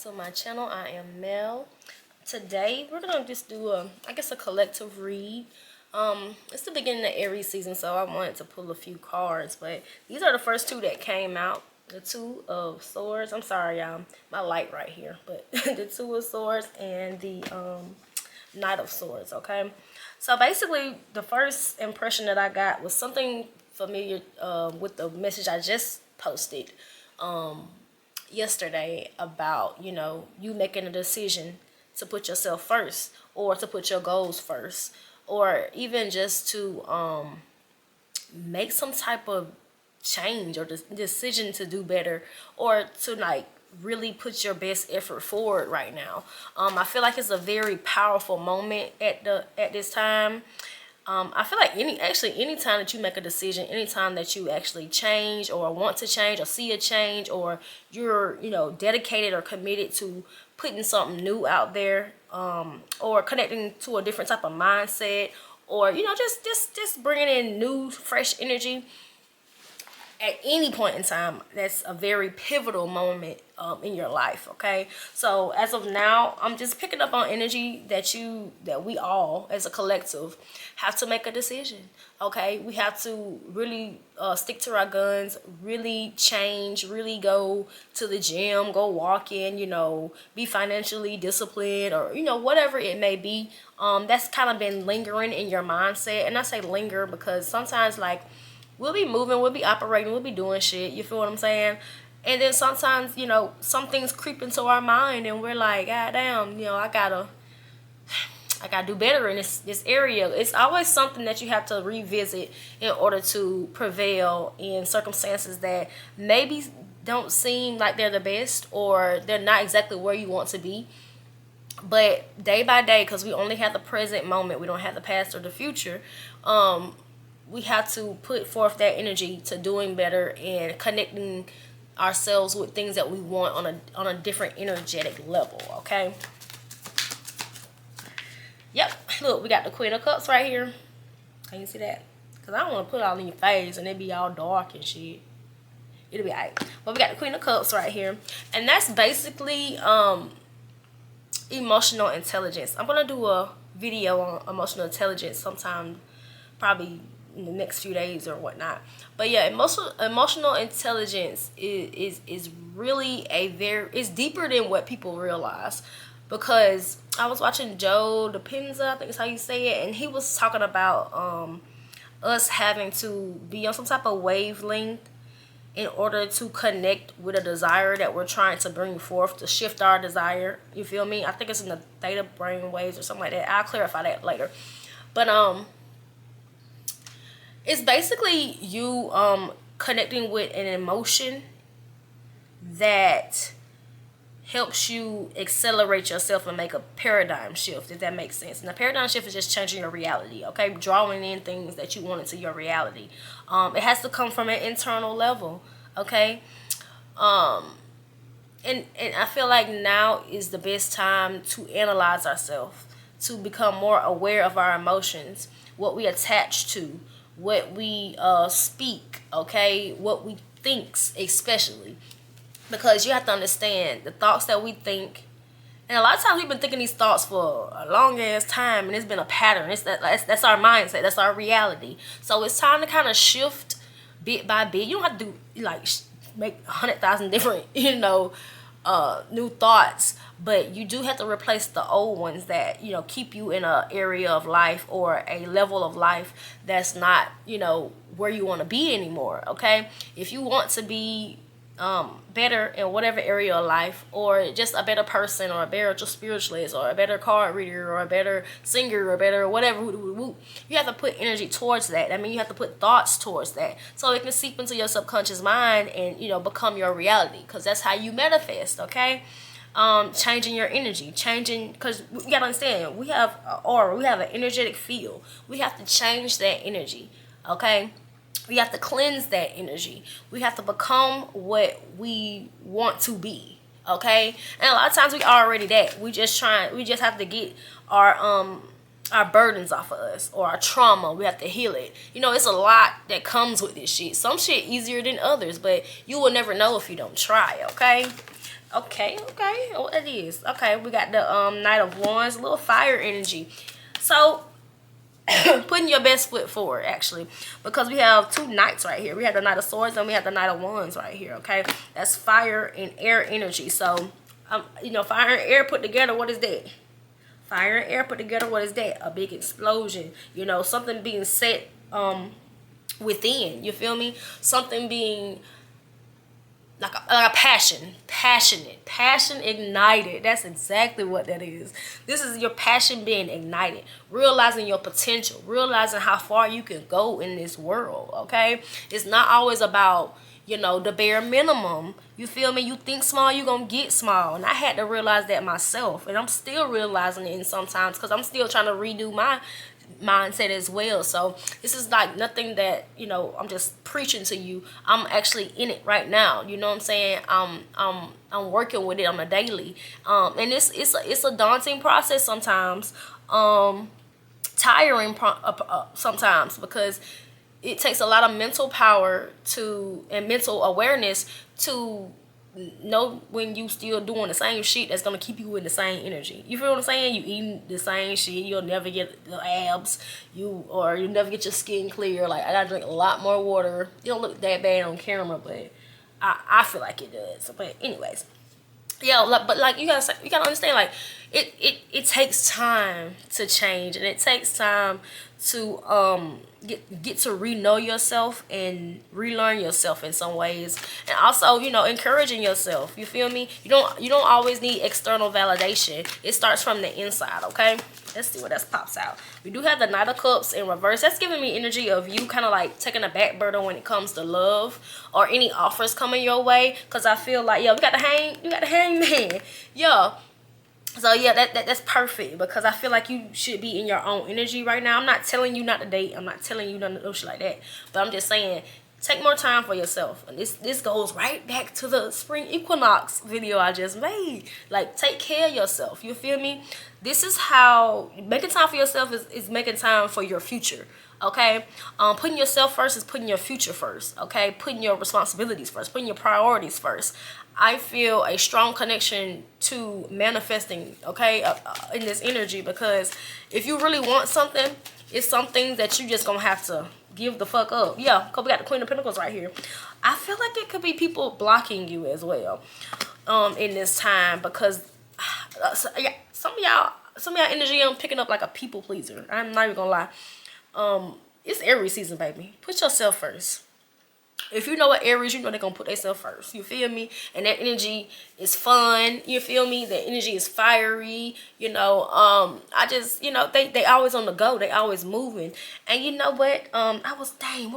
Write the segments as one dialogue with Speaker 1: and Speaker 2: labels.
Speaker 1: to my channel. I am Mel. Today we're gonna just do a collective read. It's the beginning of Aries season, so I wanted to pull a few cards, but these are the first two that came out. The Two of Swords. I'm sorry, y'all. My light right here, but the Two of Swords and the Knight of Swords. Okay, so basically, the first impression that I got was something familiar with the message I just posted yesterday about, you making a decision to put yourself first, or to put your goals first, or even just to make some type of change or decision to do better, or to like really put your best effort forward right now. I feel like it's a very powerful moment at this time. I feel like any time that you make a decision, any time that you actually change or want to change or see a change, or you're, dedicated or committed to putting something new out there, or connecting to a different type of mindset, or, just bringing in new, fresh energy, at any point in time, that's a very pivotal moment in your life. Okay, so as of now, I'm just picking up on energy that we all as a collective have to make a decision. Okay, we have to really stick to our guns, really change, really go to the gym, go walk in, be financially disciplined, or whatever it may be. That's kind of been lingering in your mindset. And I say linger because sometimes, like, we'll be moving, we'll be operating, we'll be doing shit. You feel what I'm saying? And then sometimes, some things creep into our mind, and we're like, God damn, I gotta do better in this area. It's always something that you have to revisit in order to prevail in circumstances that maybe don't seem like they're the best, or they're not exactly where you want to be. But day by day, because we only have the present moment, we don't have the past or the future. We have to put forth that energy to doing better and connecting ourselves with things that we want on a different energetic level. Okay. Yep. Look, we got the Queen of Cups right here. Can you see that? Because I don't want to put it all in your face and it be all dark and shit. It'll be alright. But we got the Queen of Cups right here. And that's basically emotional intelligence. I'm going to do a video on emotional intelligence sometime, probably in the next few days or whatnot. But yeah, emotional intelligence is really it's deeper than what people realize. Because I was watching Joe Dispenza, I think is how you say it, and he was talking about us having to be on some type of wavelength in order to connect with a desire that we're trying to bring forth, to shift our desire. You feel me? I think it's in the theta brain waves or something like that. I'll clarify that later. But it's basically you connecting with an emotion that helps you accelerate yourself and make a paradigm shift, if that makes sense. And the paradigm shift is just changing your reality, okay? Drawing in things that you want into your reality. It has to come from an internal level, okay? And I feel like now is the best time to analyze ourselves, to become more aware of our emotions, what we attach to, what we speak, okay, what we think, especially, because you have to understand the thoughts that we think, and a lot of times we've been thinking these thoughts for a long ass time, and it's been a pattern. That's our mindset, that's our reality. So it's time to kind of shift bit by bit. You don't have to do like make 100,000 different new thoughts, but you do have to replace the old ones that keep you in an area of life or a level of life that's not where you want to be anymore. Okay, if you want to be better in whatever area of life, or just a better person, or a better spiritualist, or a better card reader, or a better singer, or better whatever, you have to put energy towards that. I mean, you have to put thoughts towards that, so it can seep into your subconscious mind and become your reality, because that's how you manifest. Okay, changing your energy, because you gotta understand, we have an aura, we have an energetic field. We have to change that energy. Okay, we have to cleanse that energy. We have to become what we want to be. Okay? And a lot of times we already that. We just have to get our burdens off of us, or our trauma. We have to heal it. It's a lot that comes with this shit. Some shit easier than others, but you will never know if you don't try. Okay? Okay, okay. What it is. Okay, we got the Knight of Wands, a little fire energy. So putting your best foot forward, actually, because we have two knights right here. We have the Knight of Swords and we have the Knight of Wands right here. Okay, that's fire and air energy. So you know, fire and air put together, what is that? Fire and air put together, what is that? A big explosion. You know, something being set within. You feel me? Something being like a passion ignited. That's exactly what that is. This is your passion being ignited, realizing your potential, realizing how far you can go in this world. Okay, it's not always about, you know, the bare minimum. You feel me? You think small, you gonna get small. And I had to realize that myself, and I'm still realizing it in sometimes, because I'm still trying to redo my mindset as well. So this is like nothing that, you know, I'm just preaching to you. I'm actually in it right now. You know what I'm saying? I'm working with it on a daily. And it's a daunting process sometimes. Tiring sometimes, because it takes a lot of mental power to and mental awareness to know when you still doing the same shit that's gonna keep you in the same energy. You feel what I'm saying? You eating the same shit, you'll never get the abs, you never get your skin clear. Like, I gotta drink a lot more water. It don't look that bad on camera, but I feel like it does. But anyways, yeah, but like you gotta understand, like it takes time to change, and it takes time to get to re-know yourself and relearn yourself in some ways, and also, you know, encouraging yourself. You feel me? You don't always need external validation. It starts from the inside. Okay, let's see what else pops out. We do have the Knight of Cups in reverse. That's giving me energy of you kind of like taking a back burner when it comes to love or any offers coming your way. Because I feel like, yeah, you got the hangman. Yeah. So yeah, that's perfect, because I feel like you should be in your own energy right now. I'm not telling you not to date. I'm not telling you no shit like that. But I'm just saying, take more time for yourself. And this goes right back to the spring equinox video I just made. Like, take care of yourself. You feel me? This is how making time for yourself is making time for your future. Okay, putting yourself first is putting your future first. Okay, putting your responsibilities first, putting your priorities first. I feel a strong connection to manifesting, okay, in this energy, because if you really want something, it's something that you just gonna have to give the fuck up. Yeah, because we got the Queen of Pentacles right here. I feel like it could be people blocking you as well in this time, because yeah, some of y'all energy, I'm picking up like a people pleaser. I'm not even gonna lie. It's Aries season, baby. Put yourself first. If you know what Aries, you know they're gonna put themselves first. You feel me? And that energy is fun. You feel me? That energy is fiery. You know, I just, you know, they always on the go. They always moving. And you know what? What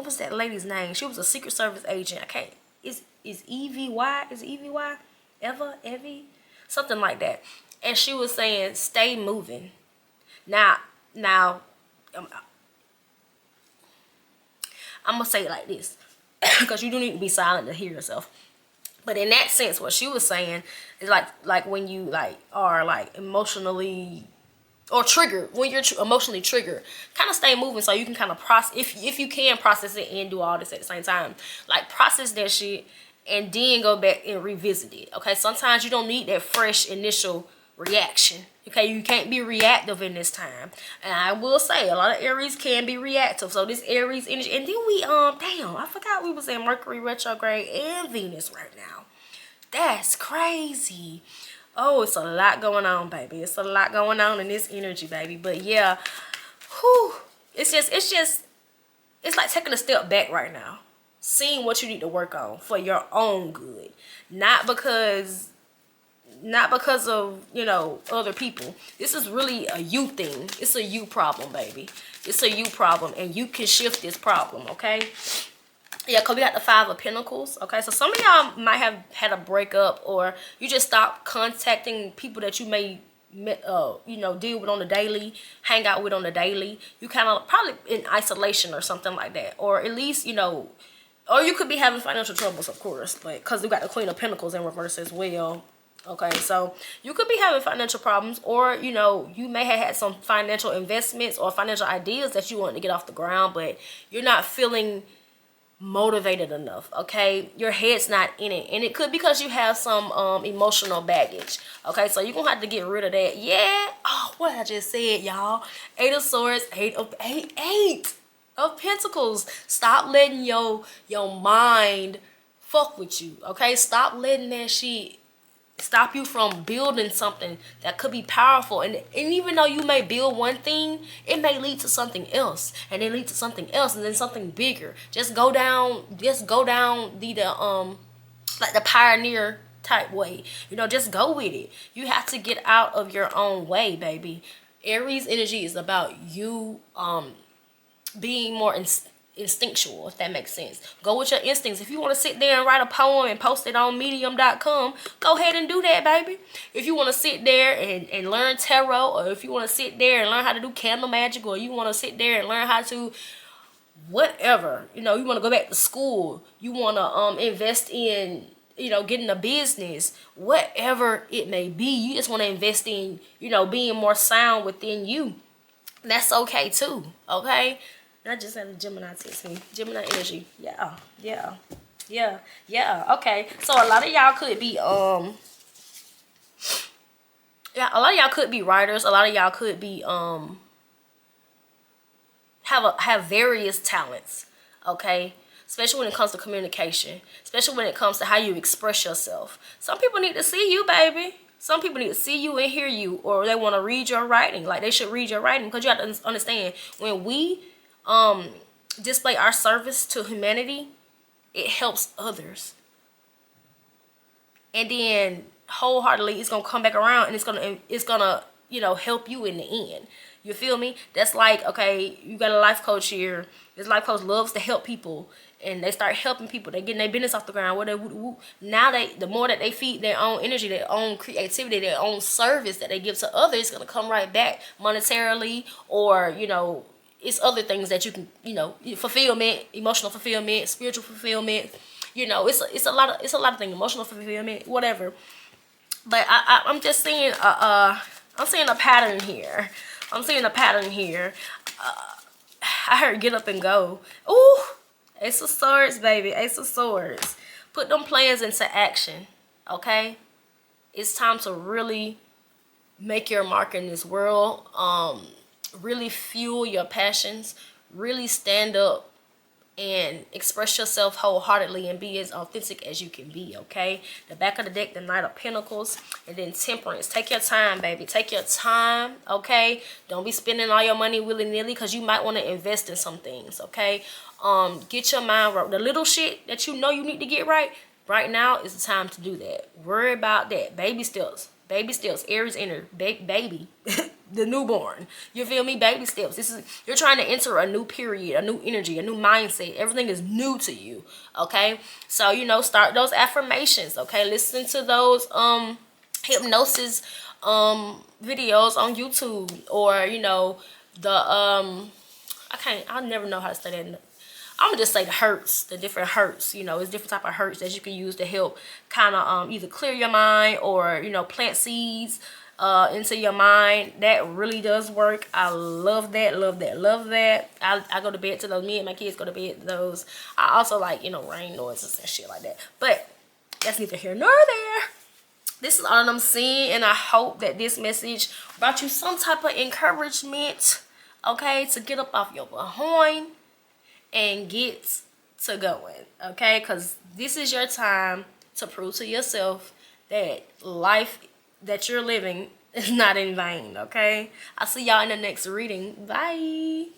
Speaker 1: was that lady's name? She was a Secret Service agent. I can't. Is EVY? Is it EVY? Evie? Something like that. And she was saying, stay moving. Now, I'm gonna say it like this, because you do need to be silent to hear yourself. But in that sense, what she was saying is like when you like are like emotionally or triggered, when you're emotionally triggered, kind of stay moving so you can kind of process, if you can process it and do all this at the same time. Like, process that shit and then go back and revisit it. Okay, sometimes you don't need that fresh initial reaction. Okay, you can't be reactive in this time. And I will say, a lot of Aries can be reactive. So this Aries energy, and then we damn, I forgot we was in Mercury retrograde and Venus right now. That's crazy. Oh, it's a lot going on, baby. It's a lot going on in this energy, baby. But yeah, whew, it's like taking a step back right now, seeing what you need to work on for your own good, not because of, you know, other people. This is really a you thing. It's a you problem, baby. It's a you problem, and you can shift this problem. Okay, yeah, because we got the Five of Pentacles. Okay, so some of y'all might have had a breakup, or you just stopped contacting people that you may you know, deal with on the daily, hang out with on the daily. You kind of probably in isolation or something like that, or at least, you know, or you could be having financial troubles, of course, but because we got the Queen of Pentacles in reverse as well. Okay, so you could be having financial problems, or, you know, you may have had some financial investments or financial ideas that you want to get off the ground, but you're not feeling motivated enough. Okay, your head's not in it, and it could be because you have some emotional baggage. Okay, so you're gonna have to get rid of that. Yeah. Oh, what I just said, y'all. Eight of Swords, eight of Pentacles. Stop letting your mind fuck with you. Okay, stop letting that shit stop you from building something that could be powerful. And even though you may build one thing, it may lead to something else, and then lead to something else, and then something bigger. Just go down the like the pioneer type way. You know, just go with it. You have to get out of your own way, baby. Aries energy is about you being more instinctual, if that makes sense. Go with your instincts. If you want to sit there and write a poem and post it on medium.com, go ahead and do that, baby. If you want to sit there and learn tarot, or if you want to sit there and learn how to do candle magic, or you want to sit there and learn how to whatever, you know, you want to go back to school, you want to invest in, you know, getting a business, whatever it may be, you just want to invest in, you know, being more sound within you. That's okay too. Okay, I just had a Gemini text me. Gemini energy. Yeah. Okay. So a lot of y'all could be a lot of y'all could be writers. A lot of y'all could be have various talents. Okay? Especially when it comes to communication. Especially when it comes to how you express yourself. Some people need to see you, baby. Some people need to see you and hear you, or they want to read your writing. Like, they should read your writing, because you have to understand, when we display our service to humanity, it helps others, and then wholeheartedly it's gonna come back around, and it's gonna you know, help you in the end. You feel me? That's like, okay, you got a life coach here. This life coach loves to help people, and they start helping people. They getting their business off the ground. Now the more that they feed their own energy, their own creativity, their own service that they give to others, it's gonna come right back monetarily, or you know, it's other things that you can, you know, fulfillment, emotional fulfillment, spiritual fulfillment. You know, it's a lot of things, emotional fulfillment, whatever. But I'm just seeing I'm seeing a pattern here. I heard get up and go. Ooh, Ace of Swords, baby. Ace of Swords. Put them plans into action, okay? It's time to really make your mark in this world. Really fuel your passions. Really stand up and express yourself wholeheartedly and be as authentic as you can be, okay? The back of the deck, the Knight of Pentacles, and then Temperance. Take your time, baby. Take your time, okay? Don't be spending all your money willy-nilly, because you might want to invest in some things, okay? Get your mind right. The little shit that you know you need to get right now is the time to do that. Worry about that. Baby steps. Aries enter. Baby. The newborn. You feel me? Baby steps. You're trying to enter a new period, a new energy, a new mindset. Everything is new to you. Okay? So, you know, start those affirmations. Okay? Listen to those hypnosis videos on YouTube, or, you know, I'll never know how to say that. I'm gonna just say the different hurts. You know, it's different type of hurts that you can use to help kind of either clear your mind, or, you know, plant seeds into your mind. That really does work. I love that. I go to bed to those. Me and my kids go to bed to those. I also like, you know, rain noises and shit like that. But that's neither here nor there. This is all I'm seeing, and I hope that this message brought you some type of encouragement, okay, to get up off your behind and get to going, okay? Because this is your time to prove to yourself that life that you're living is not in vain, okay? I'll see y'all in the next reading. Bye.